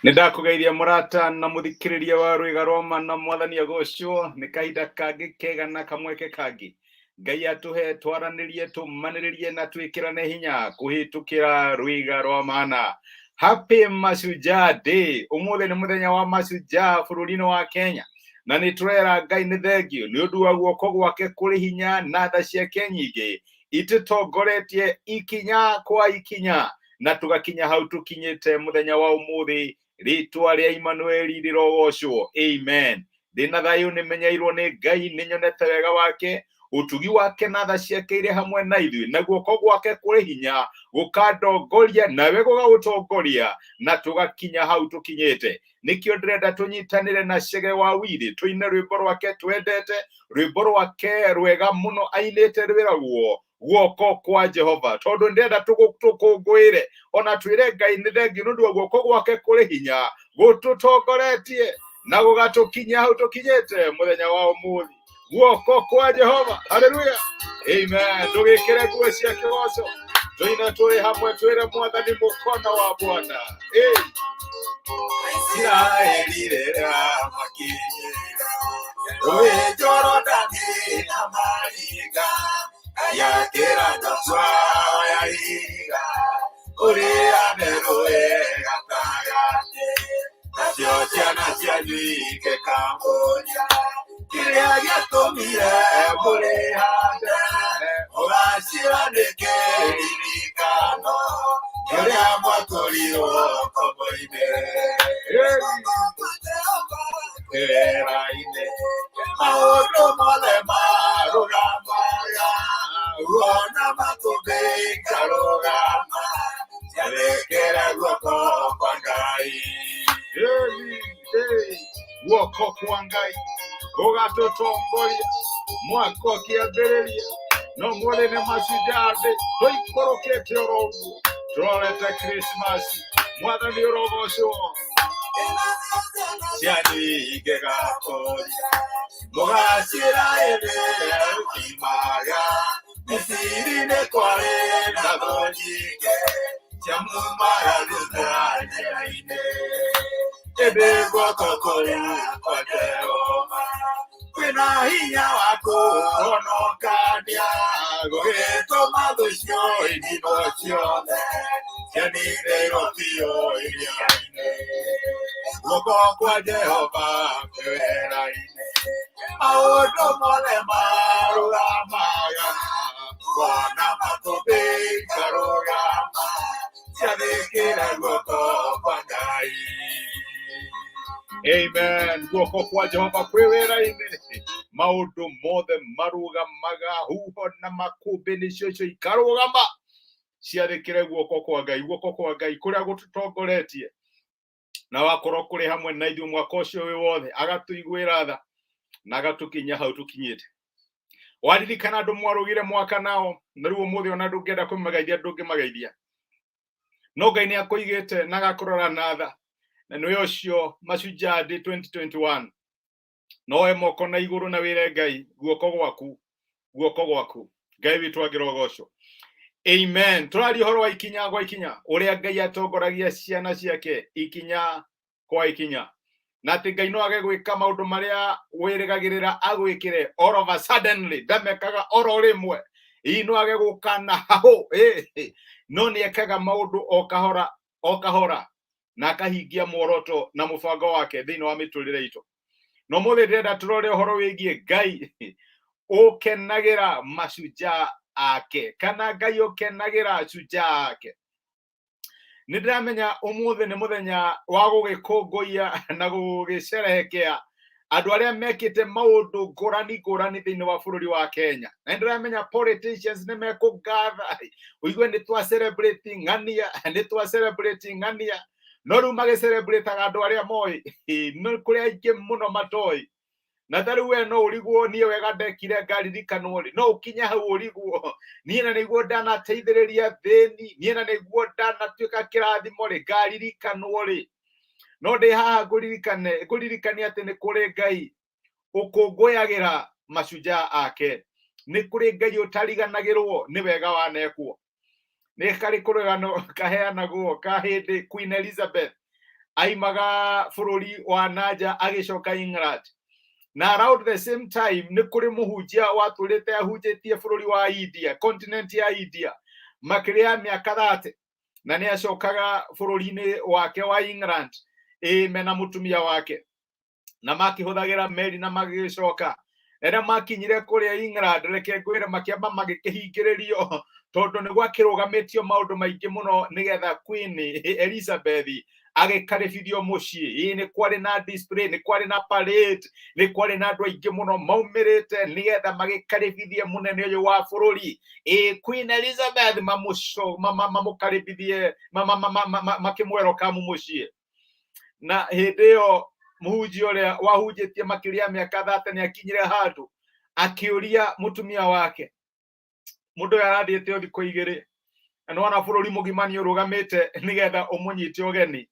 Nindakugeiria murata na muthikiriria wa Rwiga Roma na mwathani agocio ni kahinda kangi kega na kamweke kangi Ngai atuhe twaranirie tumaniririe na twikirane hinya kuhitukira Rwiga Romana. Happy Mashujaa Day. Umuthi ni muthenya wa mashujaa bururi-ini wa Kenya na ni turera Ngai ni thengio ni undu wa guoko gwake kuri hinya na tha ciake nyingi itutongoretie ikinya kwa ikinya na tugakinya hau tukinyite muthenya wa umuthi. Ritwa ria Emmanuel rirogocwo. Amen. Ndina thayu nimenyeirwo ni Ngai, ninyonete wega wake, utugi wake na tha ciake iri hamwe na ithui, na guoko gwake kuri hinya gukandongoria nawe gugagutongoria na tugakinya hau tukinyite. Nikio ndirenda tunyitanire na Chege wa Wili tuine rwimbo rwake twendete, rwimbo rwake rwega muno ainite rwiragwo guoko kwa Jehova, tondu ndenda tukungwire ona twire Ngai ni thengiu nundu wa guoko gwake kuri hinya gututongoretie na gugatukinya hau tukinyite muthenya wa umuthi. Guoko kwa Jehova. Haleluya. Amen. Tugikire nguo cia kigoco tuina turi hamwe twire mwathani mukono wa Bwana. Israeli rera makinyira we Jorodani na mariga ya kera doswa ya iga uria neroe gatagate nacio ciana cianike Kambodia kiria giatumire muri hande ugaciranike ririkano kiria mwakorirwo kombo-ini era-ini maundu mothe marugamaga wona makumbi karugama ciathikire guoko kwa Ngai. Guoko kwa Ngai ugatutongoria mwaka ukiambiriria no mweri ni Mashujaa Day tuikorokete oro uguo turorete Christmas mwathani urogocwo ciana igĩgakoria mũgacĩra ĩrĩa ũkimaga mĩciri-inĩ kwarĩ na thũ nyingĩ cia mumaga thutha njĩra-inĩ ĩndĩ guoko kũu kwa Jehova kwĩna hinya wa kũhonokania gũgĩtũma thũ cio iniinwo ciothe cianĩrĩrwo biũ iria-inĩ. Guoko kwa Jehova kwĩ wĩra-inĩ maũndũ mothe marũgamaga wona makũmbĩ karũgama ciathĩkĩre guoko kwa Ngai. Amen. Guoko kwa Jehova kwĩ wĩra-inĩ maũndũ mothe marũgamaga huho na makũmbĩ nĩcio icio ikarũgama ciathĩkĩre guoko kwa Ngai. Guoko kwa Ngai kũrĩa gũtũtongoretie na wakorwo kũrĩ hamwe na ithuĩ mwaka ũcio wĩ wothe agatuiguĩra tha na agatukinya hau tukinyĩte. Waririkana andũ mwarũgire mwaka nao na rĩu ũmũthĩ ona ndũngĩenda kũmageithia ndũngĩmageithia, no Ngai nĩ akũigĩte na agakũrora na tha, na nĩwe ũcio Mashujaa Day 2021 noe moko na igũrũ na wĩre Ngai guoko gwaku Ngai witũ agĩrogocwo. Amen. Tũraria ũhoro wa ikinya gwa ikinya ũrĩa Ngai atongoragia ciana ciake ikinya kwa ikinya, na atĩ Ngai no age gwĩka maũndũ marĩa wĩrĩgagĩrĩra agwĩkĩre all of a suddenly, ndamekaga oro rĩmwe, no age gũka na hahũ, no nĩ ekaga maũndũ o kahora na akahingia muoroto na mũbango wake thĩinĩ wa mĩtũrĩre itũ. No mũthĩ ndĩrenda tũrore ũhoro wĩgiĩ Ngai ũkenagĩra mashujaa ake, kana Ngai ũkenagĩra shujaa ake. Nĩ ndĩramenya ũmũthĩ nĩ mũthenya wa gũgĩkũngũiya na gũgĩcerehekea andũ arĩa mekĩte maũndũ ngũrani thĩinĩ wa bũrũri wa Kenya. Na nĩ ndĩramenya politicians nĩ mekũngatha ũigue nĩ twa celebrate ng'ania, no rĩu magĩcelebrataga andũ arĩa moĩ nĩ kũrĩ aingĩ mũno matoĩ. Na tarĩu we no ũrigwo niĩ wega ndekire ngaririkanwo rĩ, no ũkinye hau ũrigwo niĩ na nĩguo ndanateithĩrĩria thĩni, niĩ na nĩguo ndanatuĩka kĩrathimo rĩ, ngaririkanwo rĩ. No ndĩ haha ngũririkania atĩ nĩ kũrĩ Ngai ũkũngũyagĩra mashujaa ake, nĩ kũrĩ Ngai ũtariganagĩrwo nĩ wega wanekwo. Nĩ karĩ kũrũgano kaheanagwo ka hĩndĩ Queen Elizabeth aimaga bururi wa naja agicoka England na around the same time ni kuri muhunjia waturite ahunjitie bururi wa India, continent ya India makiria miaka 30 na ni acokaga bururi-ini wake wa England mena mutumia wake na makihuthagira meri na magicoka era makinyire kuria England reke ngwire makiamba magikihingiririo tondu ni gwakirugamitio maundu maingi muno nigetha Queen Elizabeth agikaribithio mucii ni kwari na display ni kwari na parade ni kwari na andu aingi muno maumirite nigetha magikaribithie munene uyu wa bururi Queen Elizabeth mamukaribithie makimwerokamu mucii na hindi iyo muhunjia uria wahunjitie makiria miaka 30 ni akinyire handu akiuria mutumia wake mundu yarathiite uthiko igiri na wana bururi mugima ni urugamite nigetha umunyite ugeni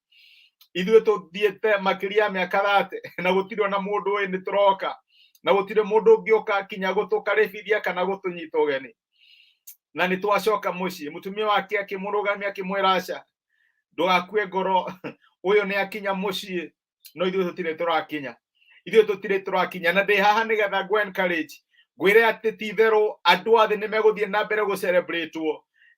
ithuĩ tuthiĩte makiria miaka 30 na gũtirĩ na mũndũ ũyũ nĩ tũroka na gũtirĩ mũndũ ũngĩũka kinya gũtũkaribithia kana gũtũnyita ũgeni na nĩ twacoka mũciĩ mutumia wake akĩmũrũgamia akĩmwĩra aca ndũgakue ngoro ũyũ nĩ akinya mũciĩ no ithuĩ tũtirĩ tũrakinya na ndĩ haha nĩgetha ngũ encourage ngwĩre atĩ ti itherũ andũ a thĩ nĩ megũthiĩ na mbere gũ celebrate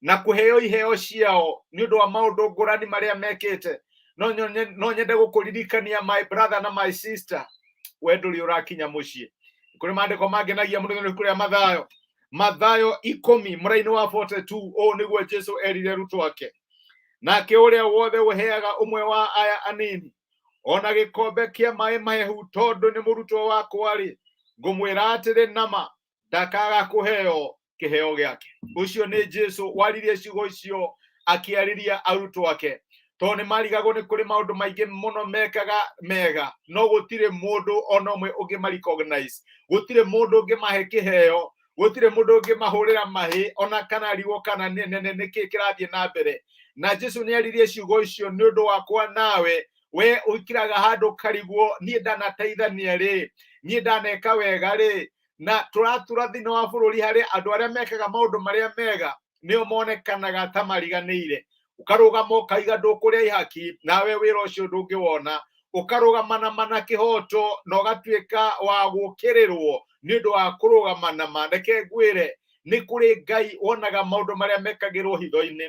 na kũheo iheo ciao nĩ ũndũ wa maũndũ ngũrani marĩa mekĩte no nyende gũkũririkania my brother na my sister we ndũrĩ ũrakinya mũciĩ kũrĩ maandĩko mangenagia mũno nĩ kũrĩa Mathayo 10 mũraini wa 42 ũũ nĩguo Jesũ erire arutwo ake nake ũrĩa wothe ũheaga ũmwe wa aya anini ona gĩkombe kĩa maĩ mahehu tondũ nĩ mũrutwo wakwa-rĩ ngũmwĩra atĩrĩ nama ndakaga kũheo kĩheo gĩake. Ũcio nĩ Jesũ waririe ciugo icio akĩarĩria arutwo ake tondũ nĩ marigagwo nĩ kũrĩ maũndũ maingĩ mũno mekaga mega no gũtirĩ mũndũ ona ũmwe ũngĩmarecognize gũtirĩ mũndũ ũngĩmahe kĩheo gũtirĩ mũndũ ũngĩmahũrĩra mahĩ ona kana rigo kana nĩkĩ kĩrathiĩ na mbere na Jesũ nĩ aririe ciugo icio nĩ ũndũ wakwa nawe we ũikiraga handũ karigwo niĩ ndanateithania-rĩ niĩ ndaneka wega-rĩ na tũratura thĩinĩ wa bũrũri harĩ andũ arĩa mekaga maũndũ marĩa mega nĩo monekanaga ta mariganĩire ukarugama ukaiga ndũkũrĩa ihaki nawe wĩra ũcio ndũngĩwona ukarugama na mana kĩhoto na ũgatuĩka wa gũkĩrĩrwo nĩ ũndũ wa kũrũgama na ma reke ngwĩre nĩ kũrĩ Ngai wonaga maũndũ marĩa mekagĩrwo hitho-inĩ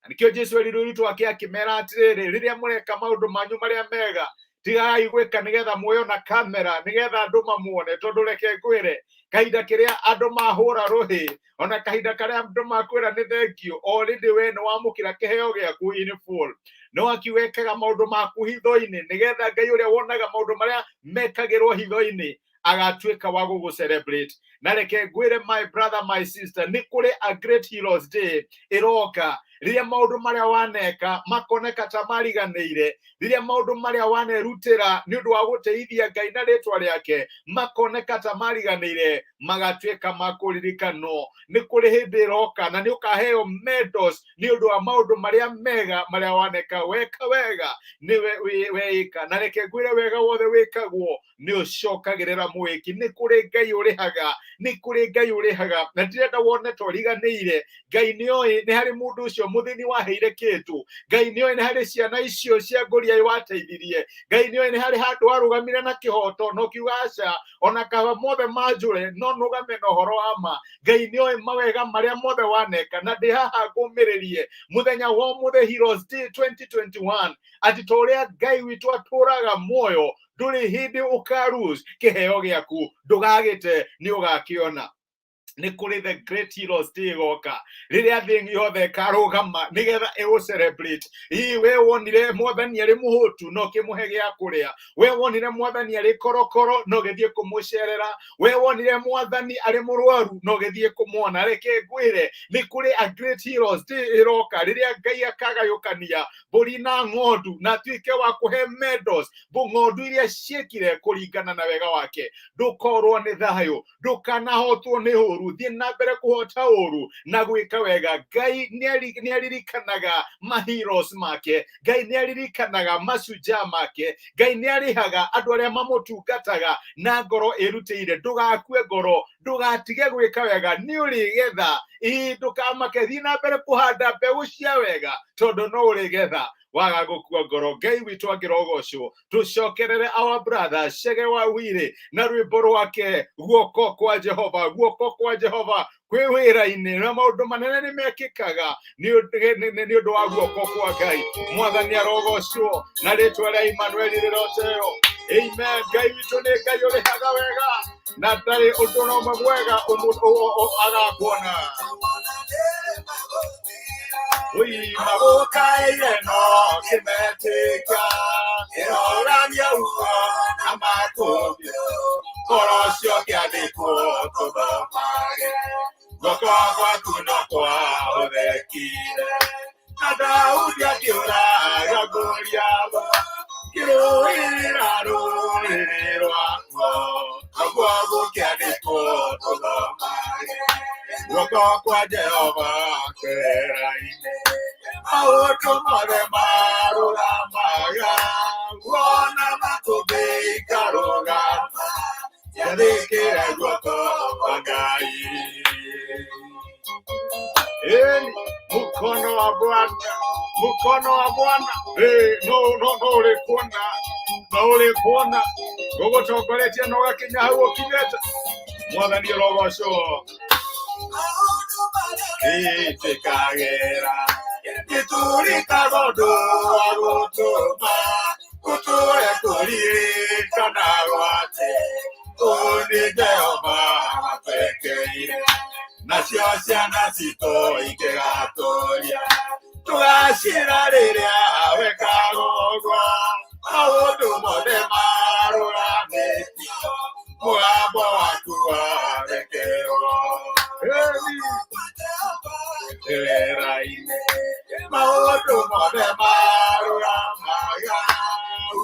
nikĩo Jesũ erire arutwo ake akĩmera atĩrĩrĩ rĩrĩa mũreka maũndũ manyu marĩa mega tigai gwĩka nĩgetha muoyo na kamera nĩgetha andũ mamuone tondũ reke ngwĩre kahinda kĩrĩa andũ mahũra rũhĩ ona kahinda karĩa andũ makwĩra nĩ thengiũ already we nĩ wamũkĩra kĩheo gĩaku in full no akiwekaga maũndũ maku hitho-inĩ nĩgetha Ngai ũrĩa wonaga maũndũ marĩa mekagĩrwo hitho-inĩ agatuĩka wa gũgũ celebrate na reke ngwĩre my brother my sister nĩ kũrĩ a great heroes day ĩroka rĩrĩa maũndũ marĩa waneka makoneka ta mariganĩire rĩrĩa maũndũ marĩa wanerutĩra nĩ ũndũ wa gũteithia Ngai na rĩtwa rĩake makoneka ta mariganĩire magatuĩka makũririkanwo nĩ kũrĩ hĩndĩ ĩroka na nĩ ũkaheo medals nĩ ũndũ wa maũndũ marĩa mega marĩa waneka weka wega nĩwe weĩka na reke ngwĩre wega wothe wĩkagwo nĩ ũcokagĩrĩra mwĩki nĩ kũrĩ Ngai ũrĩhaga na ndirenda wone toriganĩire Ngai nĩoĩ nĩ harĩ mũndũ ũcio mũthĩni waheire kĩndũ Ngai nĩoĩ nĩ harĩ ciana icio cia ngũria wateithirie Ngai nĩoĩ nĩ harĩ handũ warũgamire na kĩhoto no kiuga aca ona kaba mothe manjũre no nũgame na ũhoro wa ma Ngai nĩoĩ mawega marĩa mothe waneka na ndĩ haha ngũmĩrĩrie mũthenya wa ũmũthĩ Heroes Day 2021 atĩ ta ũrĩa Ngai witũ atũraga muoyo ndũrĩ hĩndĩ ũkaruse kĩheo gĩaku ndũgagĩte nĩ ũgakĩona nĩ kũrĩ the great heroes day goka rĩrĩa thĩ yothe ĩkarũgama nĩgetha ĩgũ celebrate we wonire mwathani arĩ mũhũtu no kĩmũhe gĩa kũrĩa we wonire mwathani arĩ korokoro no gĩthiĩ kũmũcerera we wonire mwathani arĩ mũrwaru no gĩthiĩ kũmuona reke ngwĩre nĩ kũrĩ a great heroes day ĩroka rĩrĩa Ngai akagayũkania mbũri na ng'ondu na tuĩke wa kũhe medals ng'ondu iria ciĩkire kũringana na wega wake ndũkorwo nĩ thayũ ndũkanahotwo nĩ ũru thiĩ na mbere kũhota ũru na gwĩka wega Ngai nĩ aririkanaga maheroes make Ngai nĩ aririkanaga mashujaa make Ngai nĩ arihaga andũ arĩa mamũtungataga na ngoro ĩrutĩire ndũgakue ngoro ndũgatige gwĩka wega nĩ ũrĩgetha ndũkamake thiĩ na mbere kũhanda mbegũ cia wega tondũ no ũrĩgetha waga gukua ngoro Ngai witũ angĩrogocwo tũcokerere our brother Chege Wawire na rwĩmbo rwake guoko kwa Jehova kwĩ wĩra-inĩ na maũndũ manene nĩ mekĩkaga nĩ ũndũ wa guoko kwa Ngai. Mwathani arogocwo na rĩtwa rĩa Emmanuel rĩroteo. Amen. Ngai witũ nĩ Ngai ũrĩhaga wega na ndarĩ ũndũ na ũmwe mwega agakuona. Mabokaire no kimetika irorania uo na makũmbio korocio kĩandĩkwo tũthomage guoko gwaku no kwahũthĩkire na Daudi akĩũraga Goliathi kĩrũĩrĩra rũrĩrĩ rwakuo naguo gũkĩandĩkwo tũthomage guoko kwa Jehova kwĩra-inĩ maũndũ mothe marũgamaga wona makũmbĩ ikarũgama ciathĩkĩre guoko kwa Ngai. Mkono wa Bwana no ũrĩkuona gũgũtongoretie na ũgakinya hau ũkinyĩte. Mwathani arogocwo. Itikagera gĩturika gondũ wa gũtũma gũtũre kũririkana gwate ũnĩ Jehova atwekeire nacio ciana citũ ingĩgatũria tũgacira rĩrĩa wekaga ũguo maũndũ mothe marũgamĩtio mũgambo waku warekerwo. Wĩra-inĩ maũndũ mothe marũgamaga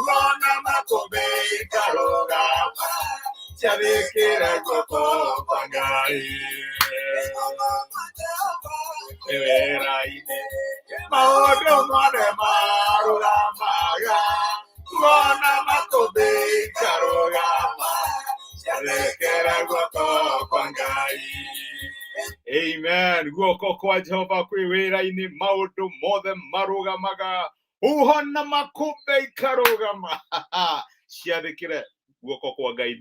wona makũmbĩ ikarũgama ciathĩkĩre guoko kwa Ngai. Wĩra-inĩ maũndũ mothe marũgamaga wona makũmbĩ ikarũgama ciathĩkĩre guoko kwa Ngai. Amen. Guoko kwa Jehova kwĩ wĩra-inĩ maũndũ mothe marũgamaga uhona makũmbĩ ikarũgama ciathĩkĩre guoko kwa Ngai.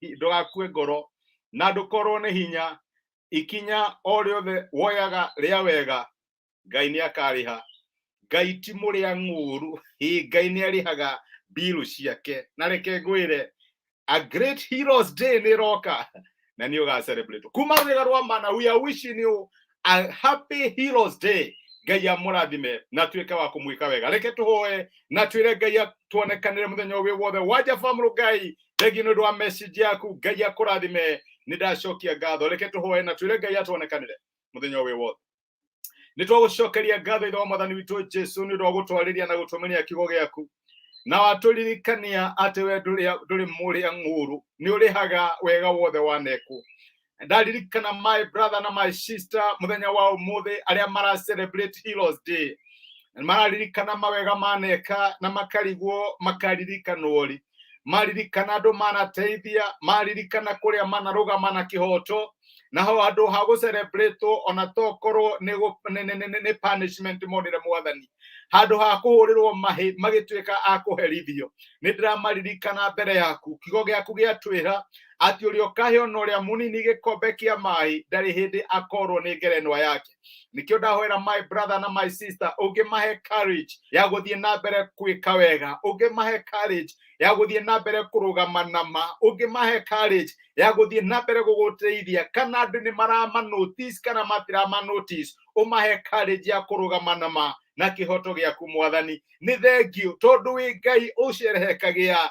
Ndũgakue ngoro na ndũkorwo nĩ hinya. Ikinya o rĩothe woyaga rĩa wega Ngai nĩ akarĩha. Ngai ti mũrĩa ng'ũru. Ngai nĩ arĩhaga bill ciake. Na reke ngwĩre a great heroes day nĩ roka na nĩ ũga celebrate. Kuma rwĩga rwa mana, we are wishing you a happy heroes day. Ngai amũrathime na tuĩke wa kũmwĩka wega. Reke tũhoe na twĩre Ngai tuonekanĩre mũthenya wĩ wothe. Wanja family Ngai thengio nĩ ũndũ wa message yaku. Ngai akũrathime. Nĩ ndacokia ngatho. Reke tũhoe na twĩre Ngai atuonekanĩre mũthenya wĩ wothe. Nĩ twagũcokeria ngatho ithe wa Mwathani witũ Jesu nĩ ũndũ wa gũtwarĩria na gũtũmenyia kiugo gĩaku na watũririkania atĩ we ndũrĩ mũrĩa ng'ũru. Nĩ ũrĩhaga wega wothe wanekwo. Ndaririkana my brother na my sister muthenya wa ũmũthĩ arĩa mara celebrate Heroes Day. Mararirikana mawega maneka na makarigwo makaririkanwo ri. Maririkana andũ manateithia, maririkana kũrĩa manarũgama na kĩhoto. Naho andũ ha gũcelebrate ona tokorwo nĩ punishment monire Mwathani. Handũ ha kũhũrĩrwo mahĩ magĩtuĩka a kũherithio. Nĩ ndĩramaririkana mbere yaku. Kiugo gĩaku gĩatwĩra atĩ ũrĩa ũkaheana ũrĩa mũnini gĩkombe kĩa maaĩ ndarĩ hĩndĩ akorwo nĩ ngerenwa yake. Nikĩo ndahoera my brother na my sister ũngĩmahe courage ya gũthiĩ na mbere gwĩka wega. Ũngĩmahe courage ya gũthiĩ na mbere kũrũgama na ma. Ũngĩmahe courage ya gũthiĩ na mbere gũgũteithia. Kana andũ nĩ marama notice kana matirama notice. Ũmahe courage ya kũrũgama na ma na kĩhoto gĩaku Mwathani. Nĩ thengio tondũ wĩ Ngai ũcerehekagia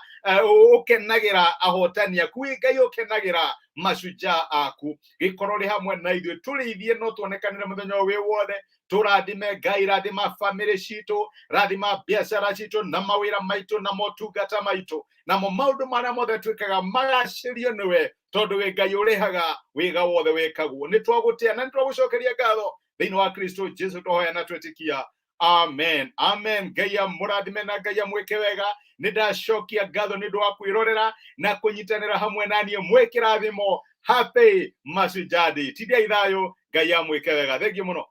ũkenagĩra ahotani aku. Wĩ Ngai ũkenagĩra mashujaa aku. Gĩkorwo rĩ hamwe na ithuĩ tũrĩithie no tuonekanĩre mũthenya wĩ wothe. Tũrathime Ngai, rathima family citũ, rathima biacara citũ na mawĩra maitũ na motungata maitũ. Namo maũndũ marĩa mothe twĩkaga magacĩrio nĩwe tondũ wĩ Ngai ũrĩhaga wĩga wothe wĩkagwo. Nĩ twagũtĩa na nĩ twagũcokeria ngatho thĩinĩ wa Kristo Jesu tũhoya na twĩtĩkia. Amen. Amen. Ngai amũrathime na Ngai amwĩke wega. Nĩ ndacokia ngatho nĩ ũndũ wa kwĩrorera na kũnyitanĩra hamwe na niĩ. Mwĩkĩrathimo. Happy Mashujaa Day. Tidia ithayũ. Ngai amwĩke wega. Thengio mũno.